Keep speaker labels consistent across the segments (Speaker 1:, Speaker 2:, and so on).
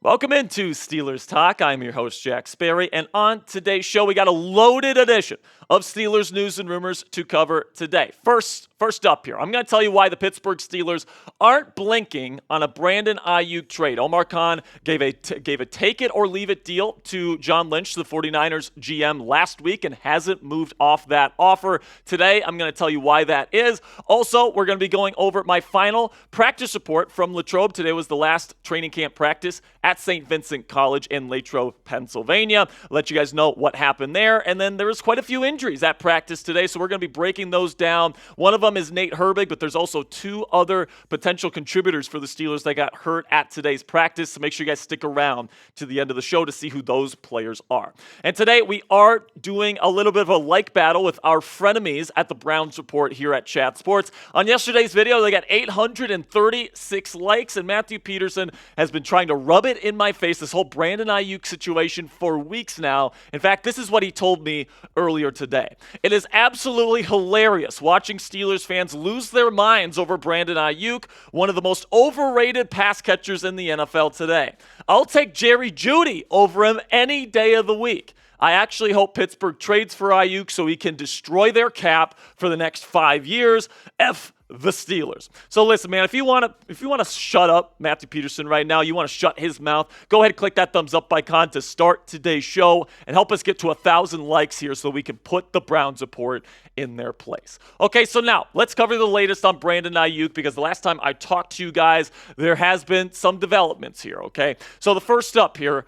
Speaker 1: Welcome into Steelers Talk. I'm your host, Jack Sperry, and on today's show, we got a loaded edition of Steelers news and rumors to cover today. First up here, I'm going to tell you why the Pittsburgh Steelers aren't blinking on a Brandon Aiyuk trade. Omar Khan gave a take it or leave it deal to John Lynch, the 49ers GM, last week and hasn't moved off that offer. Today, I'm going to tell you why that is. Also, we're going to be going over my final practice report from Latrobe. Today was the last training camp practice at St. Vincent College in Latrobe, Pennsylvania. Let you guys know what happened there. And then there was quite a few injuries at practice today, so we're going to be breaking those down. One of them is Nate Herbig, but there's also two other potential contributors for the Steelers that got hurt at today's practice, so make sure you guys stick around to the end of the show to see who those players are. And today we are doing a little bit of a like battle with our frenemies at the Browns Report here at Chat Sports. On yesterday's video, they got 836 likes, and Matthew Peterson has been trying to rub it in my face, this whole Brandon Aiyuk situation, for weeks now. In fact, this is what he told me earlier today. It is absolutely hilarious watching Steelers fans lose their minds over Brandon Aiyuk, one of the most overrated pass catchers in the NFL today. I'll take Jerry Jeudy over him any day of the week. I actually hope Pittsburgh trades for Aiyuk so he can destroy their cap for the next 5 years. F the Steelers. So listen, man, if you want to shut up Matthew Peterson right now, you want to shut his mouth, go ahead and click that thumbs up icon to start today's show and help us get to 1,000 likes here so we can put the Browns Report in their place. Okay, so now let's cover the latest on Brandon Aiyuk, because the last time I talked to you guys, there has been some developments here, okay? So the first up here,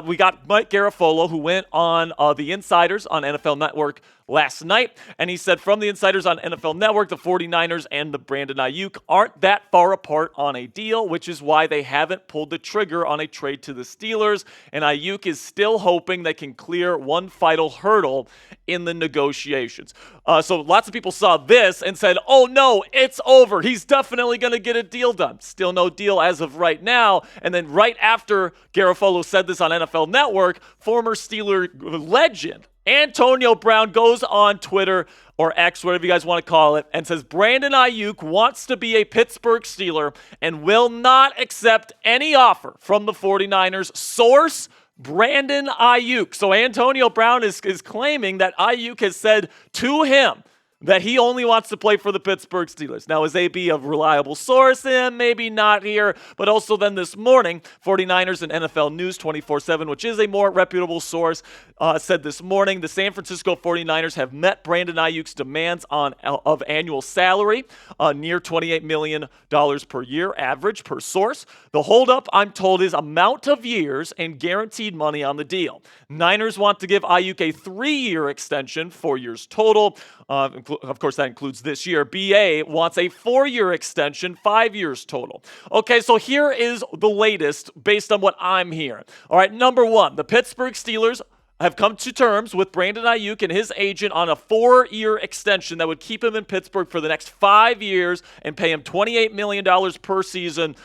Speaker 1: we got Mike Garafolo, who went on the Insiders on NFL Network last night, and he said from the Insiders on NFL Network, the 49ers and the Brandon Aiyuk aren't that far apart on a deal, which is why they haven't pulled the trigger on a trade to the Steelers, and Aiyuk is still hoping they can clear one final hurdle in the negotiations. So lots of people saw this and said, oh no, it's over. He's definitely going to get a deal done. Still no deal as of right now. And then right after Garafolo said this on NFL Network, former Steeler legend Antonio Brown goes on Twitter, or X, whatever you guys want to call it, and says Brandon Aiyuk wants to be a Pittsburgh Steeler and will not accept any offer from the 49ers. Source, Brandon Aiyuk. So Antonio Brown is claiming that Aiyuk has said to him that he only wants to play for the Pittsburgh Steelers. Now, is AB a reliable source? Maybe not here. But also then this morning, 49ers and NFL News 24/7, which is a more reputable source, said this morning the San Francisco 49ers have met Brandon Aiyuk's demands of annual salary, near $28 million per year average per source. The holdup, I'm told, is amount of years and guaranteed money on the deal. Niners want to give Aiyuk a 3-year extension, 4 years total. Of course, that includes this year. BA wants a 4-year extension, 5 years total. Okay, so here is the latest based on what I'm hearing. All right, number one, the Pittsburgh Steelers have come to terms with Brandon Aiyuk and his agent on a 4-year extension that would keep him in Pittsburgh for the next 5 years and pay him $28 million per season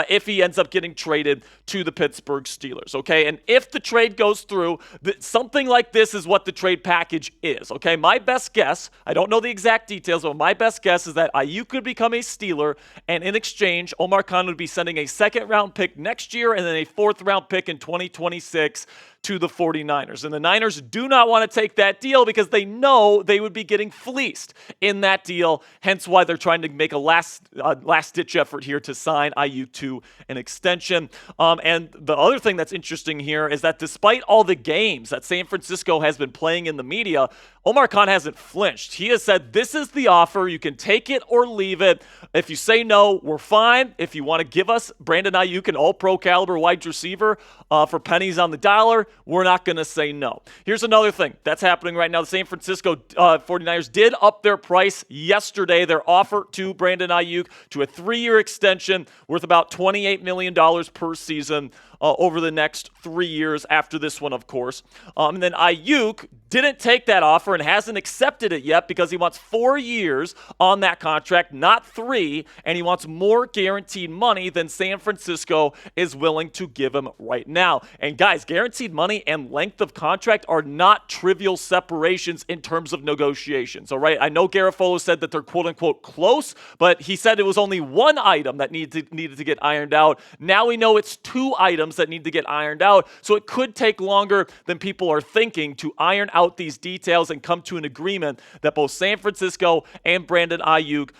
Speaker 1: if he ends up getting traded to the Pittsburgh Steelers, okay? And if the trade goes through, something like this is what the trade package is, okay? My best guess, I don't know the exact details, but my best guess is that Aiyuk could become a Steeler, and in exchange, Omar Khan would be sending a 2nd-round pick next year and then a 4th-round pick in 2026 to the 49ers. And the Niners do not want to take that deal because they know they would be getting fleeced in that deal, hence why they're trying to make a last-ditch effort here to sign Aiyuk to an extension. And the other thing that's interesting here is that despite all the games that San Francisco has been playing in the media, Omar Khan hasn't flinched. He has said, this is the offer. You can take it or leave it. If you say no, we're fine. If you want to give us Brandon Aiyuk, an all-pro caliber wide receiver, for pennies on the dollar, we're not going to say no. Here's another thing that's happening right now. The San Francisco 49ers did up their price yesterday, their offer to Brandon Aiyuk, to a 3-year extension worth about $28 million per season over the next 3 years after this one, of course. And then Aiyuk didn't take that offer and hasn't accepted it yet because he wants 4 years on that contract, not 3, and he wants more guaranteed money than San Francisco is willing to give him right now. And guys, guaranteed money and length of contract are not trivial separations in terms of negotiations, all right? I know Garafolo said that they're quote-unquote close, but he said it was only one item that needed to get ironed out. Now we know it's 2 items items that need to get ironed out. So it could take longer than people are thinking to iron out these details and come to an agreement that both San Francisco and Brandon Aiyuk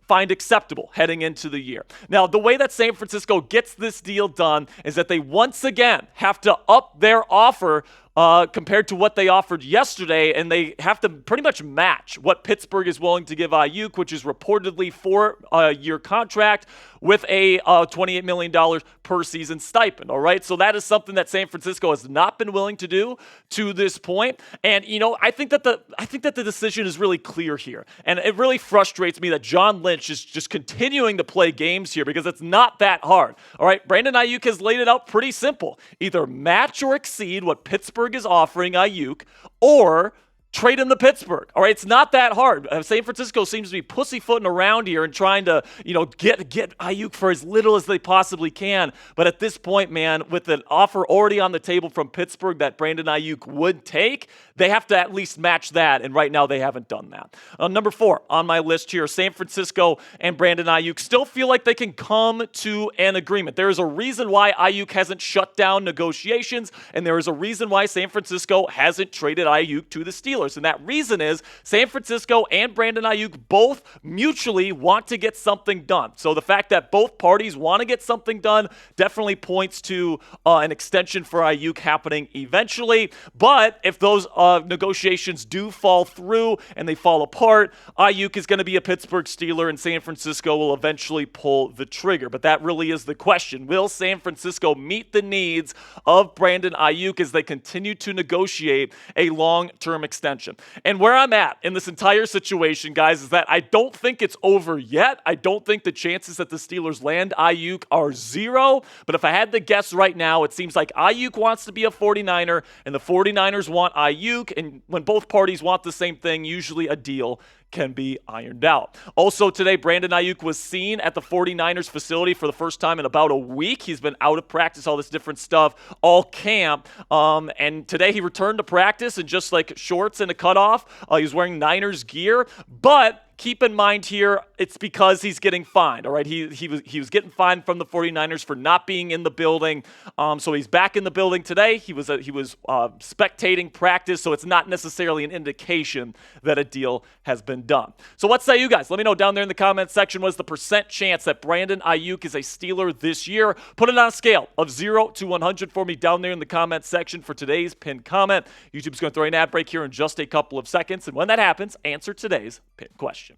Speaker 1: find acceptable heading into the year. Now, the way that San Francisco gets this deal done is that they once again have to up their offer compared to what they offered yesterday, and they have to pretty much match what Pittsburgh is willing to give Aiyuk, which is reportedly 4-year contract with a $28 million per season stipend, all right? So that is something that San Francisco has not been willing to do to this point. And, I think that the decision is really clear here. And it really frustrates me that John Lynch is just continuing to play games here because it's not that hard, all right? Brandon Aiyuk has laid it out pretty simple. Either match or exceed what Pittsburgh is offering Aiyuk, or trade him to Pittsburgh. All right, it's not that hard. San Francisco seems to be pussyfooting around here and trying to, get Aiyuk for as little as they possibly can. But at this point, man, with an offer already on the table from Pittsburgh that Brandon Aiyuk would take, they have to at least match that, and right now they haven't done that. Number 4 on my list here, San Francisco and Brandon Aiyuk still feel like they can come to an agreement. There is a reason why Aiyuk hasn't shut down negotiations, and there is a reason why San Francisco hasn't traded Aiyuk to the Steelers. And that reason is San Francisco and Brandon Aiyuk both mutually want to get something done. So the fact that both parties want to get something done definitely points to an extension for Aiyuk happening eventually. But if those negotiations do fall through and they fall apart, Aiyuk is going to be a Pittsburgh Steeler and San Francisco will eventually pull the trigger. But that really is the question. Will San Francisco meet the needs of Brandon Aiyuk as they continue to negotiate a long-term extension? And where I'm at in this entire situation, guys, is that I don't think it's over yet. I don't think the chances that the Steelers land Aiyuk are 0. But if I had to guess right now, it seems like Aiyuk wants to be a 49er and the 49ers want Aiyuk. And when both parties want the same thing, usually a deal can be ironed out. Also today, Brandon Aiyuk was seen at the 49ers facility for the first time in about a week. He's been out of practice, all this different stuff, all camp. And today he returned to practice in just like shorts and a cutoff. He was wearing Niners gear, but keep in mind here, it's because he's getting fined, all right? He was getting fined from the 49ers for not being in the building. So he's back in the building today. He was spectating practice, so it's not necessarily an indication that a deal has been done. So what say you guys? Let me know down there in the comments section. What is the percent chance that Brandon Aiyuk is a Steeler this year? Put it on a scale of 0 to 100 for me down there in the comments section for today's pinned comment. YouTube's going to throw an ad break here in just a couple of seconds, and when that happens, answer today's pinned question.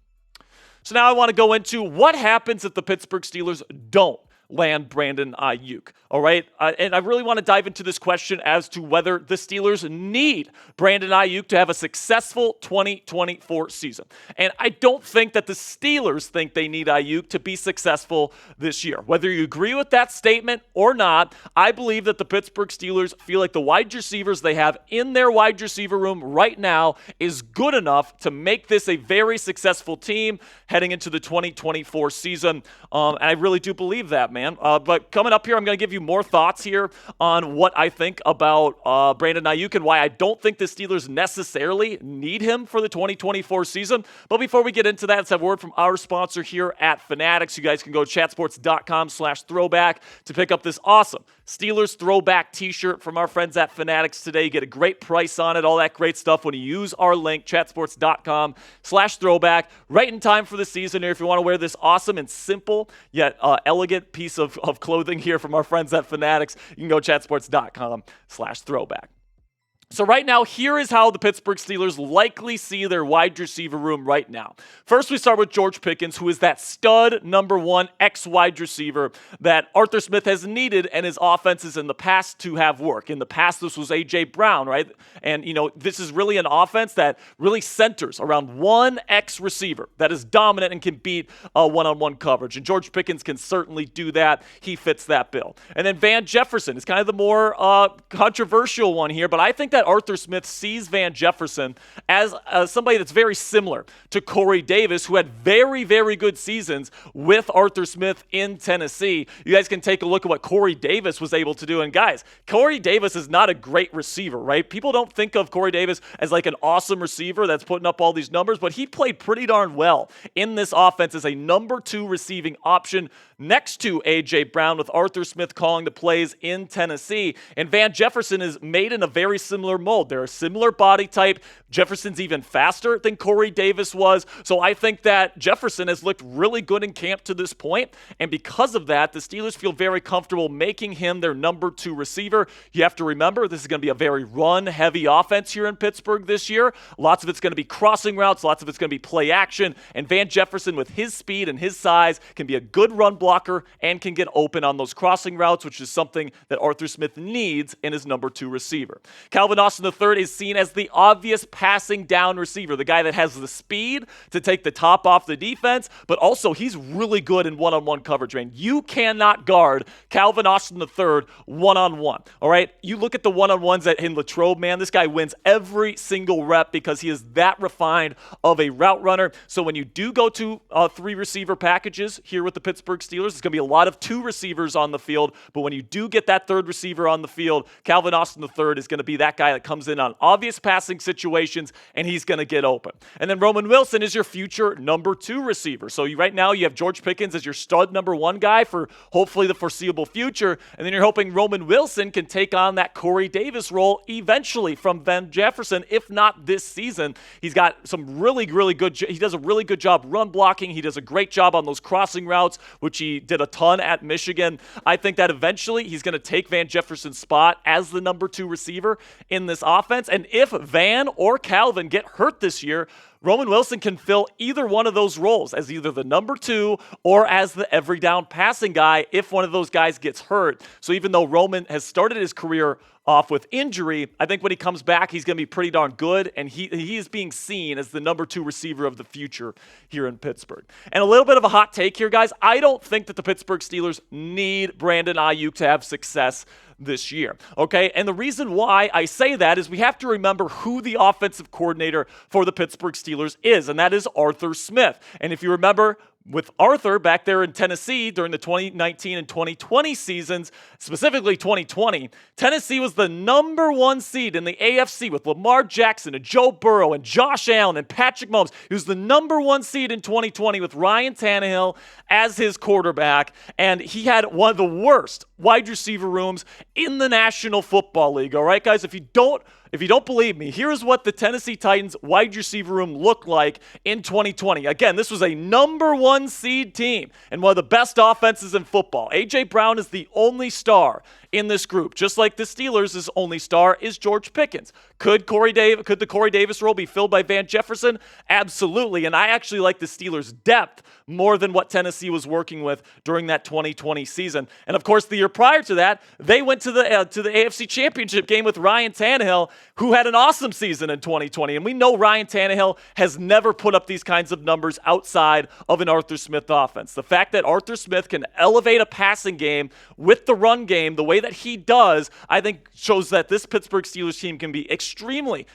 Speaker 1: So now I want to go into what happens if the Pittsburgh Steelers don't land Brandon Aiyuk, all right? And I really want to dive into this question as to whether the Steelers need Brandon Aiyuk to have a successful 2024 season. And I don't think that the Steelers think they need Aiyuk to be successful this year. Whether you agree with that statement or not, I believe that the Pittsburgh Steelers feel like the wide receivers they have in their wide receiver room right now is good enough to make this a very successful team heading into the 2024 season. And I really do believe that, man. But coming up here, I'm going to give you more thoughts here on what I think about Brandon Aiyuk and why I don't think the Steelers necessarily need him for the 2024 season. But before we get into that, let's have a word from our sponsor here at Fanatics. You guys can go to chatsports.com/throwback to pick up this awesome Steelers throwback t-shirt from our friends at Fanatics today. You get a great price on it, all that great stuff when you use our link, chatsports.com/throwback, right in time for the season here. If you want to wear this awesome and simple yet elegant piece of clothing here from our friends at Fanatics, you can go chatsports.com/throwback. So right now, here is how the Pittsburgh Steelers likely see their wide receiver room right now. First, we start with George Pickens, who is that stud number 1 ex-wide receiver that Arthur Smith has needed and his offenses in the past to have work. In the past, this was A.J. Brown, right? And, this is really an offense that really centers around one ex-receiver that is dominant and can beat one-on-one coverage. And George Pickens can certainly do that. He fits that bill. And then Van Jefferson is kind of the more controversial one here, but I think that Arthur Smith sees Van Jefferson as somebody that's very similar to Corey Davis, who had very, very good seasons with Arthur Smith in Tennessee. You guys can take a look at what Corey Davis was able to do. And guys, Corey Davis is not a great receiver, right? People don't think of Corey Davis as like an awesome receiver that's putting up all these numbers, but he played pretty darn well in this offense as a number 2 receiving option next to A.J. Brown, with Arthur Smith calling the plays in Tennessee. And Van Jefferson is made in a very similar mold. They're a similar body type. Jefferson's even faster than Corey Davis was. So I think that Jefferson has looked really good in camp to this point. And because of that, the Steelers feel very comfortable making him their number 2 receiver. You have to remember, this is going to be a very run-heavy offense here in Pittsburgh this year. Lots of it's going to be crossing routes. Lots of it's going to be play action. And Van Jefferson, with his speed and his size, can be a good run blocker and can get open on those crossing routes, which is something that Arthur Smith needs in his number 2 receiver. Calvin Austin III is seen as the obvious passing down receiver, the guy that has the speed to take the top off the defense, but also he's really good in one-on-one coverage, man. You cannot guard Calvin Austin III one-on-one, all right? You look at the one-on-ones in Latrobe, man, this guy wins every single rep because he is that refined of a route runner. So when you do go to 3 receiver packages here with the Pittsburgh Steelers, it's going to be a lot of 2 receivers on the field, but when you do get that 3rd receiver on the field, Calvin Austin III is going to be that guy that comes in on obvious passing situations, and he's going to get open. And then Roman Wilson is your future number 2 receiver. So right now you have George Pickens as your stud number 1 guy for hopefully the foreseeable future, and then you're hoping Roman Wilson can take on that Corey Davis role eventually from Van Jefferson, if not this season. He's got some really good, he does a really good job run blocking. He does a great job on those crossing routes, which he did a ton at Michigan. I think that eventually he's going to take Van Jefferson's spot as the number 2 receiver in this offense. And if Van or Calvin get hurt this year, Roman Wilson can fill either one of those roles as either the number 2 or as the every down passing guy if one of those guys gets hurt. So even though Roman has started his career off with injury, I think when he comes back, he's going to be pretty darn good, and he is being seen as the number 2 receiver of the future here in Pittsburgh. And a little bit of a hot take here, guys. I don't think that the Pittsburgh Steelers need Brandon Aiyuk to have success this year, okay? And the reason why I say that is we have to remember who the offensive coordinator for the Pittsburgh Steelers is, and that is Arthur Smith. And if you remember, with Arthur back there in Tennessee during the 2019 and 2020 seasons, specifically 2020, Tennessee was the number 1 seed in the AFC with Lamar Jackson and Joe Burrow and Josh Allen and Patrick Mahomes. He was the number 1 seed in 2020 with Ryan Tannehill as his quarterback, and he had one of the worst wide receiver rooms in the National Football League. All right, guys, if you don't believe me, here's what the Tennessee Titans wide receiver room looked like in 2020. Again, this was a number 1 seed team and one of the best offenses in football. A.J. Brown is the only star in this group, just like the Steelers' only star is George Pickens. Could the Corey Davis role be filled by Van Jefferson? Absolutely, and I actually like the Steelers' depth more than what Tennessee was working with during that 2020 season. And of course, the year prior to that, they went to the AFC Championship game with Ryan Tannehill, who had an awesome season in 2020. And we know Ryan Tannehill has never put up these kinds of numbers outside of an Arthur Smith offense. The fact that Arthur Smith can elevate a passing game with the run game the way that he does, I think shows that this Pittsburgh Steelers team can be extremely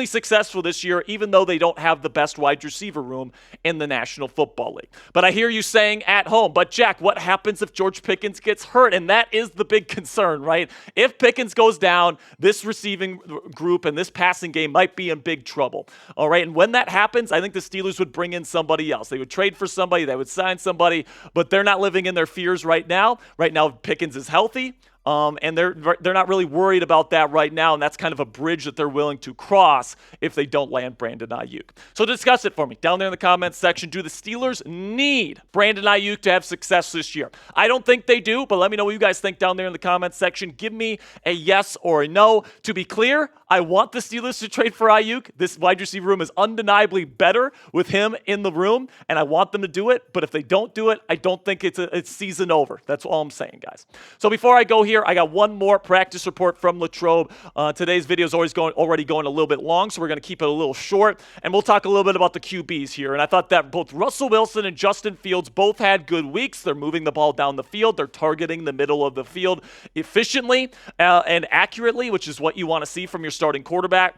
Speaker 1: successful this year, even though they don't have the best wide receiver room in the National Football League. But I hear you saying at home, but Jack, what happens if George Pickens gets hurt? And that is the big concern, right? If Pickens goes down, this receiving group and this passing game might be in big trouble. All right, and when that happens, I think the Steelers would bring in somebody else. They would trade for somebody, they would sign somebody, but they're not living in their fears right now. Right now, Pickens is healthy. And they're not really worried about that right now, and that's kind of a bridge that they're willing to cross if they don't land Brandon Aiyuk. So discuss it for me down there in the comments section. Do the Steelers need Brandon Aiyuk to have success this year? I don't think they do, but let me know what you guys think down there in the comments section. Give me a yes or a no. To be clear, I want the Steelers to trade for Aiyuk. This wide receiver room is undeniably better with him in the room, and I want them to do it. But if they don't do it, I don't think it's season over. That's all I'm saying, guys. So before I go here, I got one more practice report from Latrobe. Today's video is already going a little bit long, so we're going to keep it a little short, and we'll talk a little bit about the QBs here. And I thought that both Russell Wilson and Justin Fields both had good weeks. They're moving the ball down the field. They're targeting the middle of the field efficiently and accurately, which is what you want to see from your starting quarterback.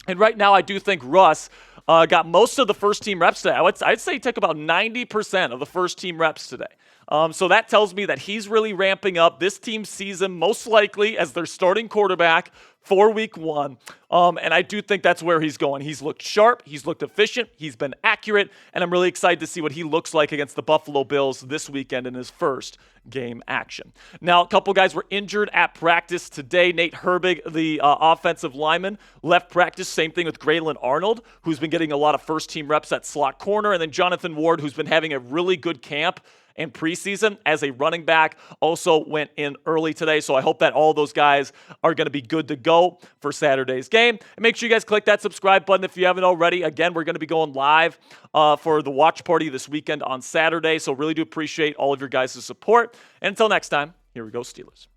Speaker 1: And right now, I do think Russ got most of the first-team reps today. I'd say he took about 90% of the first-team reps today. So that tells me that he's really ramping up. This team sees him most likely as their starting quarterback for week 1. And I do think that's where he's going. He's looked sharp. He's looked efficient. He's been accurate. And I'm really excited to see what he looks like against the Buffalo Bills this weekend in his first game action. Now, a couple guys were injured at practice today. Nate Herbig, the offensive lineman, left practice. Same thing with Graylin Arnold, who's been getting a lot of first-team reps at slot corner. And then Jonathan Ward, who's been having a really good camp in preseason as a running back, also went in early today. So I hope that all those guys are going to be good to go for Saturday's game. And make sure you guys click that subscribe button if you haven't already. Again, we're going to be going live for the watch party this weekend on Saturday. So really do appreciate all of your guys' support. And until next time, here we go, Steelers.